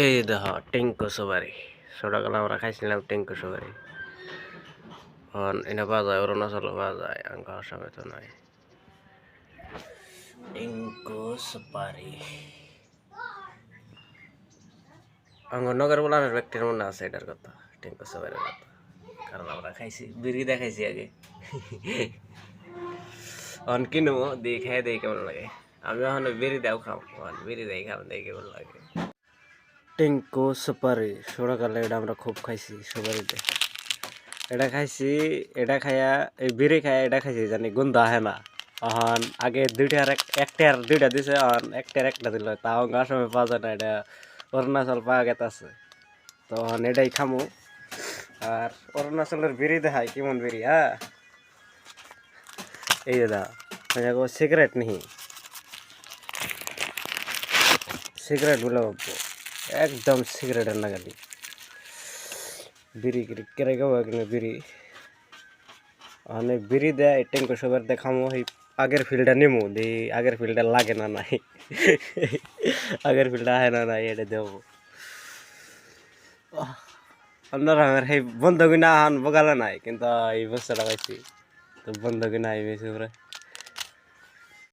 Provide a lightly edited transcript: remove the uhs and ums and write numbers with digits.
এই দেখো টেঙ্কো সবারি ছোটকালে আমরা খাইছিলাম টেঙ্কো সবারি এনে পাওয়া যায় অরুণাচলে পাওয়া যায় আঙ্ক আসামে তো নাই টেঙ্কো সুপারি আঙ্গ নগর বলার ব্যক্তির মনে আছে এটার কথা টেঙ্কো সবারির কথা কারণ আমরা খাইছি বিড়ি দেখাইছি আগে কিনবো দিয়ে খাই দেই কেমন লাগে আমি এখন বিড়ি দাও খাম বিড়ি দেই খাম দেই কেমন লাগে টেঙ্কো সুপারি ছোটকালে এটা আমরা খুব খাইছি সুপারিতে এটা খাইছি এটা খাইয়া এই বিড়ি খাইয়া এটা খাইছি জানি গন্ধ আহে না এখন আগে দুইটার একটার দুইটা দিছে এখন একটার একটা দিল তাও আসামে পাওয়া যায় না এটা অরুণাচল পাওয়া গেছে তখন এটাই খামু আর অরুণাচলের বিড়ি দেখাই কেমন বিড়ি হ্যাঁ এই দাদা সিগারেট নিহি সিগারেট বলে ভাববো একদম সিগারেটের নাগালি বিড়ি কেড়ে গাবো কিন্তু বিড়ি মানে বিড়ি দেয় টেঙ্কো সবার দেখামো এই আগের ফিল্ডটা নেমো দিয়ে আগের ফিল্ডটা লাগে না নাই আগের ফিল্ডটা আহে না নাই এটা দেবো আপনারা আমার এই বন্ধ কিনা আন বগালে নাই কিন্তু এই বছরটা পাইছি তো বন্ধ কিনা এই বেশি করে